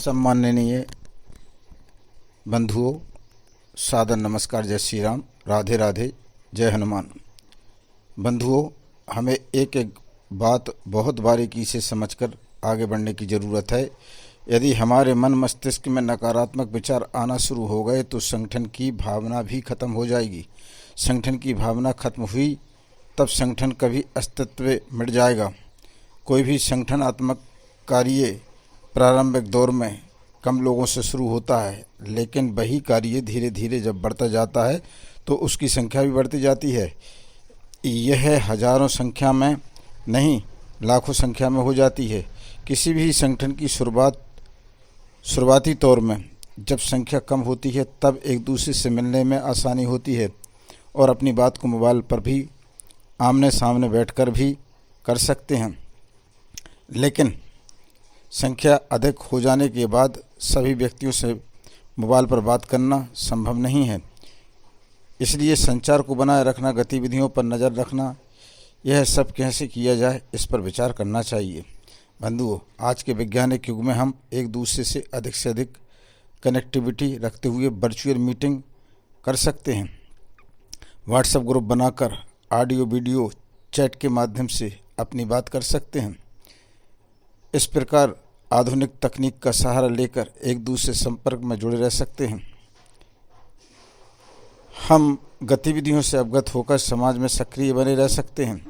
सम्माननीय बंधुओं, सादर नमस्कार। जय श्री राम, राधे राधे, जय हनुमान। बंधुओं, हमें एक एक बात बहुत बारीकी से समझकर आगे बढ़ने की ज़रूरत है। यदि हमारे मन मस्तिष्क में नकारात्मक विचार आना शुरू हो गए तो संगठन की भावना भी खत्म हो जाएगी। संगठन की भावना खत्म हुई तब संगठन कभी अस्तित्व मिट जाएगा। कोई भी संगठनात्मक कार्य प्रारंभिक दौर में कम लोगों से शुरू होता है, लेकिन वही कार्य धीरे धीरे जब बढ़ता जाता है तो उसकी संख्या भी बढ़ती जाती है। यह हजारों संख्या में नहीं, लाखों संख्या में हो जाती है। किसी भी संगठन की शुरुआती तौर में जब संख्या कम होती है तब एक दूसरे से मिलने में आसानी होती है और अपनी बात को मोबाइल पर भी आमने सामने बैठकर भी कर सकते हैं। लेकिन संख्या अधिक हो जाने के बाद सभी व्यक्तियों से मोबाइल पर बात करना संभव नहीं है। इसलिए संचार को बनाए रखना, गतिविधियों पर नज़र रखना, यह सब कैसे किया जाए इस पर विचार करना चाहिए। बंधुओं, आज के वैज्ञानिक युग में हम एक दूसरे से अधिक कनेक्टिविटी रखते हुए वर्चुअल मीटिंग कर सकते हैं। व्हाट्सएप ग्रुप बनाकर ऑडियो वीडियो चैट के माध्यम से अपनी बात कर सकते हैं। इस प्रकार आधुनिक तकनीक का सहारा लेकर एक दूसरे संपर्क में जुड़े रह सकते हैं। हम गतिविधियों से अवगत होकर समाज में सक्रिय बने रह सकते हैं।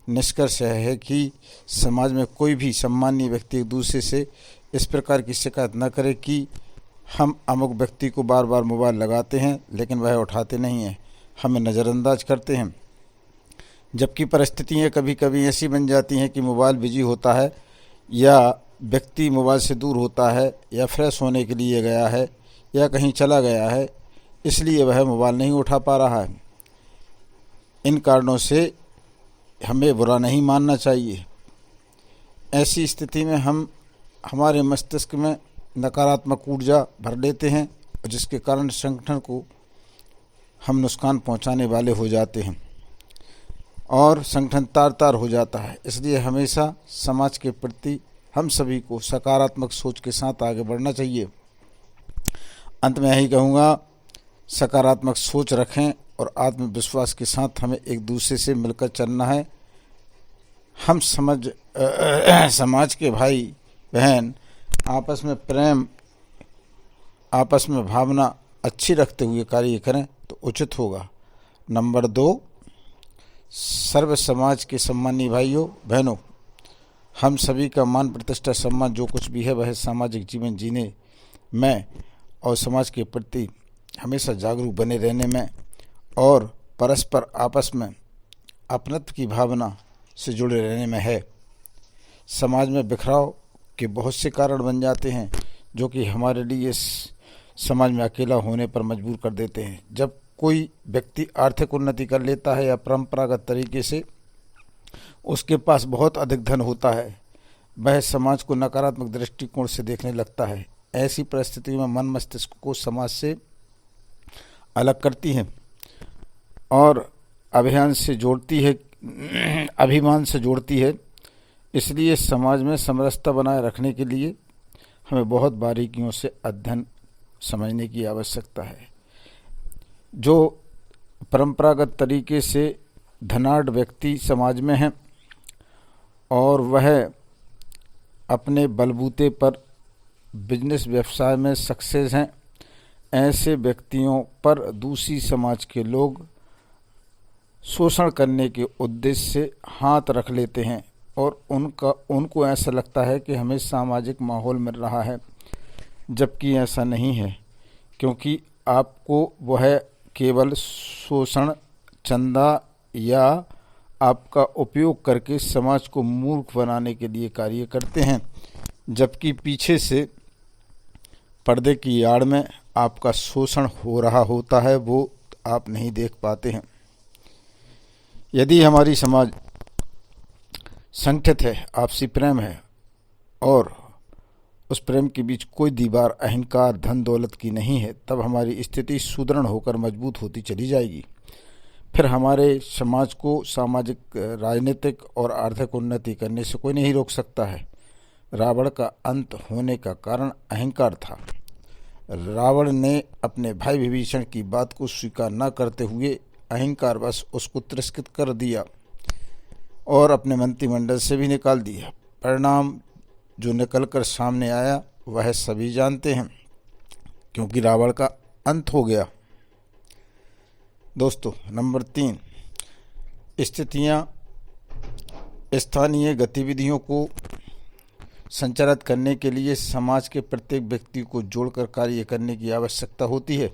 निष्कर्ष यह है कि समाज में कोई भी सम्मानीय व्यक्ति एक दूसरे से इस प्रकार की शिकायत न करे कि हम अमुक व्यक्ति को बार बार मोबाइल लगाते हैं लेकिन वह उठाते नहीं हैं, हमें नज़रअंदाज करते हैं। जबकि परिस्थितियाँ कभी कभी ऐसी बन जाती हैं कि मोबाइल बिजी होता है या व्यक्ति मोबाइल से दूर होता है या फ्रेश होने के लिए गया है या कहीं चला गया है, इसलिए वह मोबाइल नहीं उठा पा रहा है। इन कारणों से हमें बुरा नहीं मानना चाहिए। ऐसी स्थिति में हम हमारे मस्तिष्क में नकारात्मक ऊर्जा भर लेते हैं जिसके कारण संगठन को हम नुकसान पहुंचाने वाले हो जाते हैं और संगठन तार हो जाता है। इसलिए हमेशा समाज के प्रति हम सभी को सकारात्मक सोच के साथ आगे बढ़ना चाहिए। अंत में यही कहूँगा, सकारात्मक सोच रखें और आत्मविश्वास के साथ हमें एक दूसरे से मिलकर चलना है। हम समाज के भाई बहन आपस में प्रेम, आपस में भावना अच्छी रखते हुए कार्य करें तो उचित होगा। नंबर 2, सर्व समाज के सम्मानीय भाइयों बहनों, हम सभी का मान प्रतिष्ठा सम्मान जो कुछ भी है वह सामाजिक जीवन जीने में और समाज के प्रति हमेशा जागरूक बने रहने में और परस्पर आपस में अपनत्व की भावना से जुड़े रहने में है। समाज में बिखराव के बहुत से कारण बन जाते हैं जो कि हमारे लिए समाज में अकेला होने पर मजबूर कर देते हैं। जब कोई व्यक्ति आर्थिक उन्नति कर लेता है या परंपरागत तरीके से उसके पास बहुत अधिक धन होता है, वह समाज को नकारात्मक दृष्टिकोण से देखने लगता है। ऐसी परिस्थितियों में मन मस्तिष्क को समाज से अलग करती है और अभिमान से जोड़ती है। इसलिए समाज में समरसता बनाए रखने के लिए हमें बहुत बारीकियों से अध्ययन समझने की आवश्यकता है। जो परंपरागत तरीके से धनाढ़ व्यक्ति समाज में हैं और वह अपने बलबूते पर बिजनेस व्यवसाय में सक्सेस हैं, ऐसे व्यक्तियों पर दूसरी समाज के लोग शोषण करने के उद्देश्य से हाथ रख लेते हैं और उनको ऐसा लगता है कि हमें सामाजिक माहौल मिल रहा है, जबकि ऐसा नहीं है, क्योंकि आपको वह केवल शोषण, चंदा या आपका उपयोग करके समाज को मूर्ख बनाने के लिए कार्य करते हैं, जबकि पीछे से पर्दे की आड़ में आपका शोषण हो रहा होता है, वो आप नहीं देख पाते हैं। यदि हमारी समाज संगठित है, आपसी प्रेम है और उस प्रेम के बीच कोई दीवार अहंकार धन दौलत की नहीं है, तब हमारी स्थिति सुदृढ़ होकर मजबूत होती चली जाएगी। फिर हमारे समाज को सामाजिक, राजनीतिक और आर्थिक उन्नति करने से कोई नहीं रोक सकता है। रावण का अंत होने का कारण अहंकार था। रावण ने अपने भाई विभीषण की बात को स्वीकार न करते हुए अहंकारवश उसको तिरस्कृत कर दिया और अपने मंत्रिमंडल से भी निकाल दिया। परिणाम जो निकलकर सामने आया वह सभी जानते हैं, क्योंकि रावण का अंत हो गया। दोस्तों, नंबर 3, स्थितियाँ स्थानीय गतिविधियों को संचालित करने के लिए समाज के प्रत्येक व्यक्ति को जोड़कर कार्य करने की आवश्यकता होती है।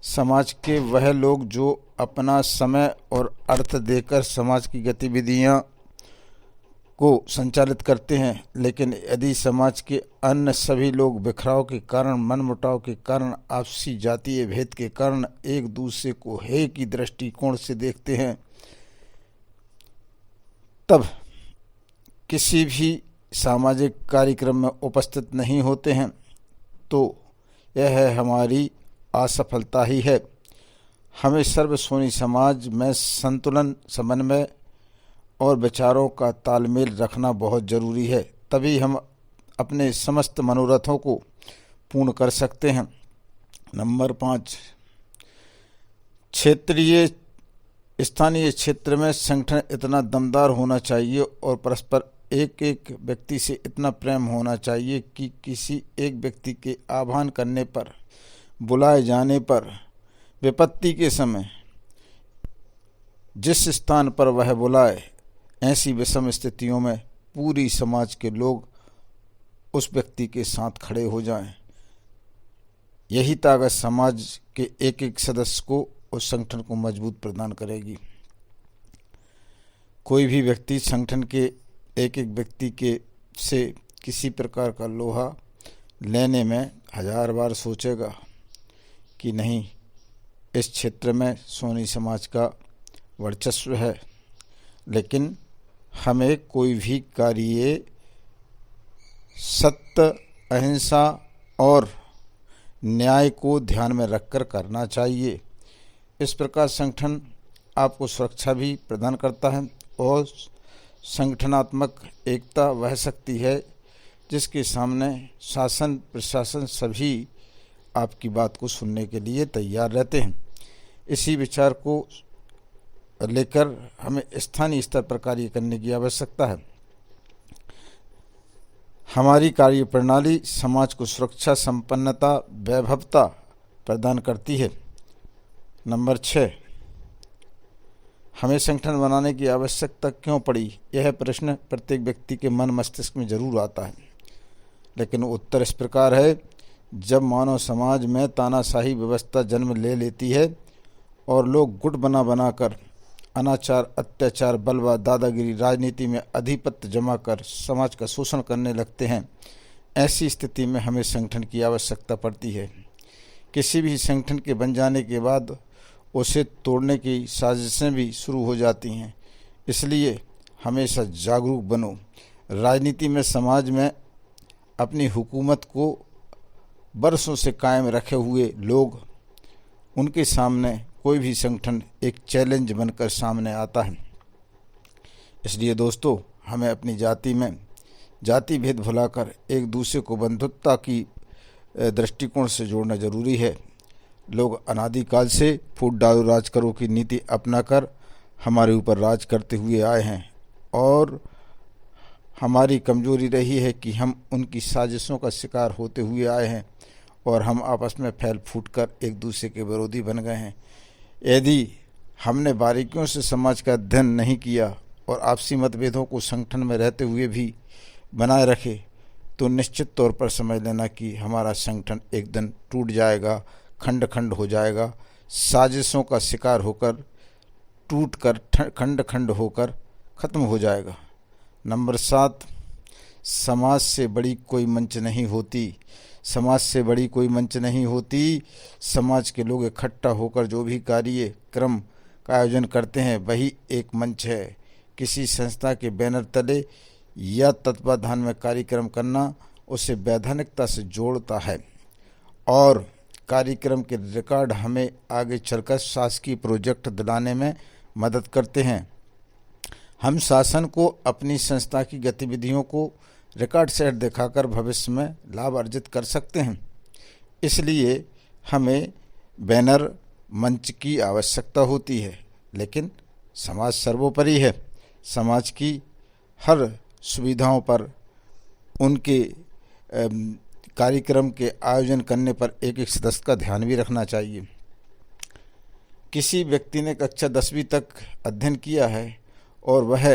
समाज के वह लोग जो अपना समय और अर्थ देकर समाज की गतिविधियां को संचालित करते हैं, लेकिन यदि समाज के अन्य सभी लोग बिखराव के कारण, मनमुटाव के कारण, आपसी जातीय भेद के कारण एक दूसरे को हे की दृष्टिकोण से देखते हैं, तब किसी भी सामाजिक कार्यक्रम में उपस्थित नहीं होते हैं, तो यह हमारी असफलता ही है। हमें सर्वसोनी समाज में संतुलन, समन्वय और विचारों का तालमेल रखना बहुत जरूरी है, तभी हम अपने समस्त मनोरथों को पूर्ण कर सकते हैं। नंबर 5, स्थानीय क्षेत्र में संगठन इतना दमदार होना चाहिए और परस्पर एक एक व्यक्ति से इतना प्रेम होना चाहिए कि किसी एक व्यक्ति के आह्वान करने पर, बुलाए जाने पर, विपत्ति के समय जिस स्थान पर वह बुलाए, ऐसी विषम स्थितियों में पूरी समाज के लोग उस व्यक्ति के साथ खड़े हो जाएं। यही ताकत समाज के एक एक सदस्य को, उस संगठन को मजबूत प्रदान करेगी। कोई भी व्यक्ति संगठन के एक एक व्यक्ति के से किसी प्रकार का लोहा लेने में 1000 बार सोचेगा कि नहीं, इस क्षेत्र में सोनी समाज का वर्चस्व है। लेकिन हमें कोई भी कार्य सत्य, अहिंसा और न्याय को ध्यान में रखकर करना चाहिए। इस प्रकार संगठन आपको सुरक्षा भी प्रदान करता है और संगठनात्मक एकता वह शक्ति है जिसके सामने शासन, प्रशासन सभी आपकी बात को सुनने के लिए तैयार रहते हैं। इसी विचार को लेकर हमें स्थानीय स्तर पर कार्य करने की आवश्यकता है। हमारी कार्य प्रणाली समाज को सुरक्षा, संपन्नता, वैभवता प्रदान करती है। नंबर 6, हमें संगठन बनाने की आवश्यकता क्यों पड़ी? यह प्रश्न प्रत्येक व्यक्ति के मन मस्तिष्क में जरूर आता है, लेकिन उत्तर इस प्रकार है। जब मानव समाज में तानाशाही व्यवस्था जन्म ले लेती है और लोग गुट बना बनाकर अनाचार, अत्याचार, बलवा, दादागिरी, राजनीति में आधिपत्य जमा कर समाज का शोषण करने लगते हैं, ऐसी स्थिति में हमें संगठन की आवश्यकता पड़ती है। किसी भी संगठन के बन जाने के बाद उसे तोड़ने की साजिशें भी शुरू हो जाती हैं। इसलिए हमेशा जागरूक बनो। राजनीति में, समाज में अपनी हुकूमत को बरसों से कायम रखे हुए लोग, उनके सामने कोई भी संगठन एक चैलेंज बनकर सामने आता है। इसलिए दोस्तों, हमें अपनी जाति में जाति भेद भुलाकर एक दूसरे को बंधुत्वता की दृष्टिकोण से जोड़ना जरूरी है। लोग अनादिकाल से फूट डालो राज करो की नीति अपनाकर हमारे ऊपर राज करते हुए आए हैं और हमारी कमजोरी रही है कि हम उनकी साजिशों का शिकार होते हुए आए हैं और हम आपस में फैल फूट कर एक दूसरे के विरोधी बन गए हैं। यदि हमने बारीकियों से समाज का अध्ययन नहीं किया और आपसी मतभेदों को संगठन में रहते हुए भी बनाए रखे, तो निश्चित तौर पर समझ लेना कि हमारा संगठन एक दिन टूट जाएगा, खंड खंड हो जाएगा, साजिशों का शिकार होकर टूट कर खंड खंड होकर ख़त्म हो जाएगा। नंबर 7, समाज से बड़ी कोई मंच नहीं होती। समाज से बड़ी कोई मंच नहीं होती। समाज के लोग इकट्ठा होकर जो भी कार्यक्रम का आयोजन करते हैं वही एक मंच है। किसी संस्था के बैनर तले या तत्वाधान में कार्यक्रम करना उसे वैधानिकता से जोड़ता है और कार्यक्रम के रिकॉर्ड हमें आगे चलकर शासकीय प्रोजेक्ट दिलाने में मदद करते हैं। हम शासन को अपनी संस्था की गतिविधियों को रिकॉर्ड सेट दिखाकर भविष्य में लाभ अर्जित कर सकते हैं। इसलिए हमें बैनर मंच की आवश्यकता होती है, लेकिन समाज सर्वोपरि है। समाज की हर सुविधाओं पर, उनके कार्यक्रम के आयोजन करने पर एक एक सदस्य का ध्यान भी रखना चाहिए। किसी व्यक्ति ने कक्षा 10वीं तक अध्ययन किया है और वह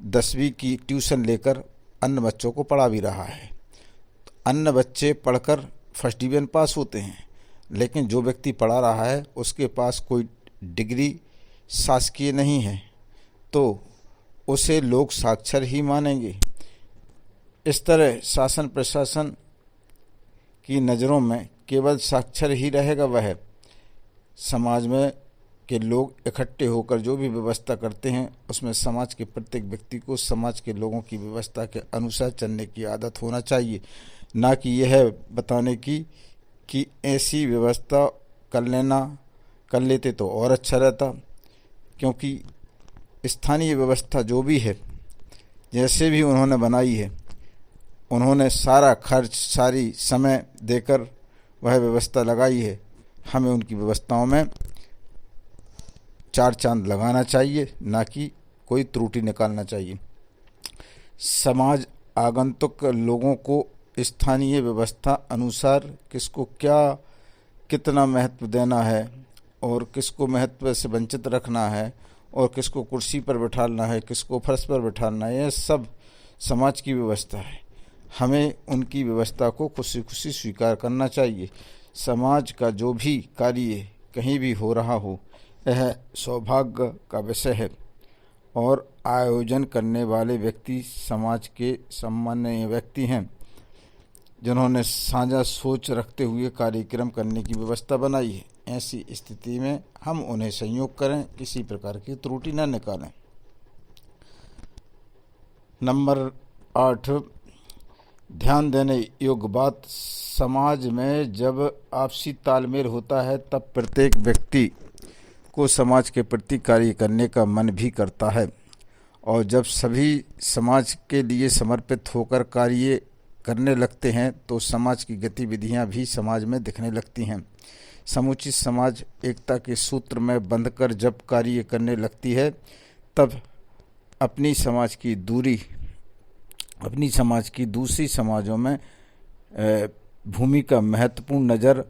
10वीं की ट्यूशन लेकर अन्य बच्चों को पढ़ा भी रहा है, तो अन्य बच्चे पढ़कर फर्स्ट डिवीज़न पास होते हैं, लेकिन जो व्यक्ति पढ़ा रहा है उसके पास कोई डिग्री शासकीय नहीं है, तो उसे लोग साक्षर ही मानेंगे। इस तरह शासन प्रशासन की नज़रों में केवल साक्षर ही रहेगा वह। समाज में के लोग इकट्ठे होकर जो भी व्यवस्था करते हैं उसमें समाज के प्रत्येक व्यक्ति को समाज के लोगों की व्यवस्था के अनुसार चलने की आदत होना चाहिए, ना कि यह बताने की कि ऐसी व्यवस्था कर लेते तो और अच्छा रहता। क्योंकि स्थानीय व्यवस्था जो भी है, जैसे भी उन्होंने बनाई है, उन्होंने सारा खर्च, सारी समय देकर वह व्यवस्था लगाई है। हमें उनकी व्यवस्थाओं में चार चांद लगाना चाहिए, ना कि कोई त्रुटि निकालना चाहिए। समाज आगंतुक लोगों को स्थानीय व्यवस्था अनुसार किसको क्या कितना महत्व देना है और किसको महत्व से वंचित रखना है और किसको कुर्सी पर बिठाना है, किसको फर्श पर बिठाना है, यह सब समाज की व्यवस्था है। हमें उनकी व्यवस्था को खुशी खुशी स्वीकार करना चाहिए। समाज का जो भी कार्य कहीं भी हो रहा हो, यह सौभाग्य का विषय है और आयोजन करने वाले व्यक्ति समाज के सम्माननीय व्यक्ति हैं, जिन्होंने साझा सोच रखते हुए कार्यक्रम करने की व्यवस्था बनाई है। ऐसी स्थिति में हम उन्हें सहयोग करें, किसी प्रकार की त्रुटि न निकालें। नंबर 8, ध्यान देने योग्य बात, समाज में जब आपसी तालमेल होता है तब प्रत्येक व्यक्ति को समाज के प्रति कार्य करने का मन भी करता है, और जब सभी समाज के लिए समर्पित होकर कार्य करने लगते हैं तो समाज की गतिविधियां भी समाज में दिखने लगती हैं। समुचित समाज एकता के सूत्र में बंधकर जब कार्य करने लगती है तब अपनी समाज की दूसरी समाजों में भूमिका महत्वपूर्ण नज़र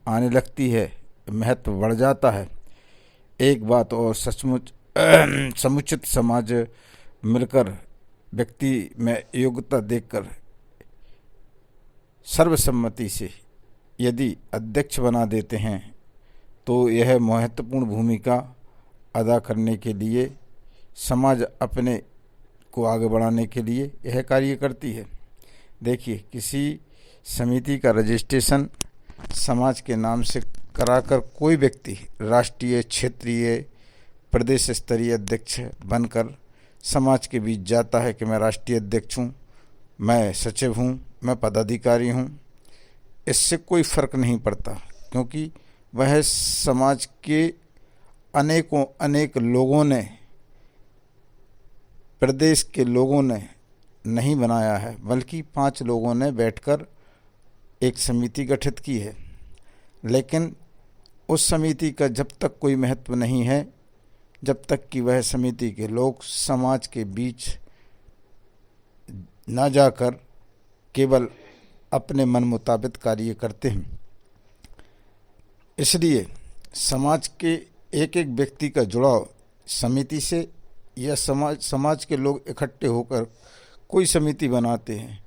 आने लगती है, महत्व बढ़ जाता है। एक बात और सचमुच समुचित समाज मिलकर व्यक्ति में योग्यता देखकर सर्वसम्मति से यदि अध्यक्ष बना देते हैं तो यह महत्वपूर्ण भूमिका अदा करने के लिए, समाज अपने को आगे बढ़ाने के लिए यह कार्य करती है। देखिए, किसी समिति का रजिस्ट्रेशन समाज के नाम से कराकर कोई व्यक्ति राष्ट्रीय, क्षेत्रीय, प्रदेश स्तरीय अध्यक्ष बनकर समाज के बीच जाता है कि मैं राष्ट्रीय अध्यक्ष हूँ, मैं सचिव हूँ, मैं पदाधिकारी हूँ, इससे कोई फर्क नहीं पड़ता, क्योंकि वह समाज के अनेक लोगों ने, प्रदेश के लोगों ने नहीं बनाया है, बल्कि 5 लोगों ने बैठकर एक समिति गठित की है। लेकिन उस समिति का जब तक कोई महत्व नहीं है, जब तक कि वह समिति के लोग समाज के बीच न जाकर केवल अपने मन मुताबिक कार्य करते हैं। इसलिए समाज के एक एक व्यक्ति का जुड़ाव समिति से या समाज के लोग इकट्ठे होकर कोई समिति बनाते हैं,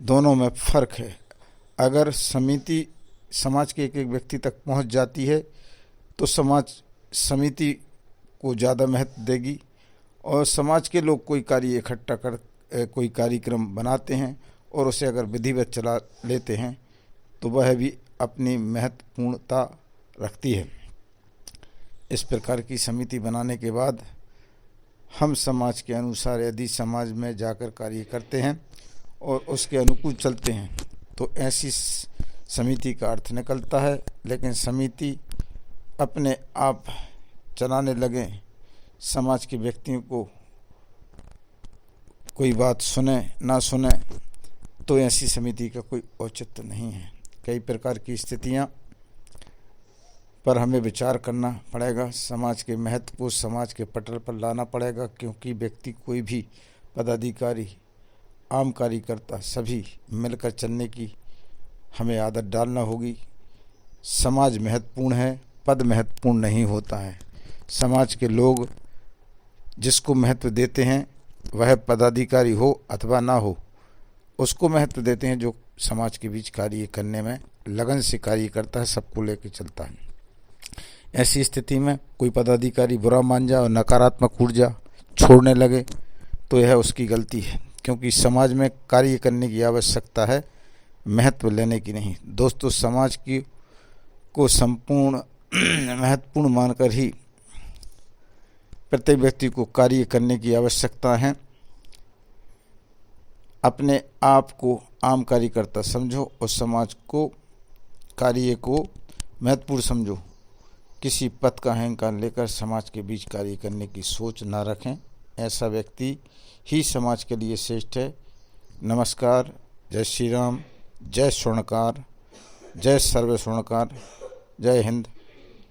दोनों में फ़र्क है। अगर समिति समाज के एक एक व्यक्ति तक पहुंच जाती है तो समाज समिति को ज़्यादा महत्व देगी, और समाज के लोग कोई कार्य इकट्ठा कर कोई कार्यक्रम बनाते हैं और उसे अगर विधिवत चला लेते हैं तो वह भी अपनी महत्वपूर्णता रखती है। इस प्रकार की समिति बनाने के बाद हम समाज के अनुसार यदि समाज में जाकर कार्य करते हैं और उसके अनुकूल चलते हैं तो ऐसी समिति का अर्थ निकलता है। लेकिन समिति अपने आप चलाने लगें, समाज के व्यक्तियों को कोई बात सुने ना सुने तो ऐसी समिति का कोई औचित्य नहीं है। कई प्रकार की स्थितियां पर हमें विचार करना पड़ेगा। समाज के महत्व को समाज के पटल पर लाना पड़ेगा, क्योंकि व्यक्ति कोई भी पदाधिकारी, आम कार्यकर्ता सभी मिलकर चलने की हमें आदत डालना होगी। समाज महत्वपूर्ण है, पद महत्वपूर्ण नहीं होता है। समाज के लोग जिसको महत्व देते हैं वह पदाधिकारी हो अथवा ना हो, उसको महत्व देते हैं जो समाज के बीच कार्य करने में लगन से कार्य करता है, सबको लेकर चलता है। ऐसी स्थिति में कोई पदाधिकारी बुरा मान जाए और नकारात्मक ऊर्जा छोड़ने लगे तो यह उसकी गलती है, क्योंकि समाज में कार्य करने की आवश्यकता है, महत्व लेने की नहीं। दोस्तों, समाज की को संपूर्ण महत्वपूर्ण मानकर ही प्रत्येक व्यक्ति को कार्य करने की आवश्यकता है। अपने आप को आम कार्यकर्ता समझो और समाज को कार्य को महत्वपूर्ण समझो। किसी पद का अहंकार लेकर समाज के बीच कार्य करने की सोच ना रखें। ऐसा व्यक्ति ही समाज के लिए श्रेष्ठ है। नमस्कार। जय श्री राम। जय स्वर्णकार। जय सर्व स्वर्णकार। जय हिंद।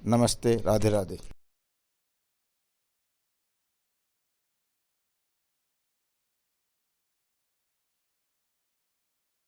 नमस्ते। राधे राधे।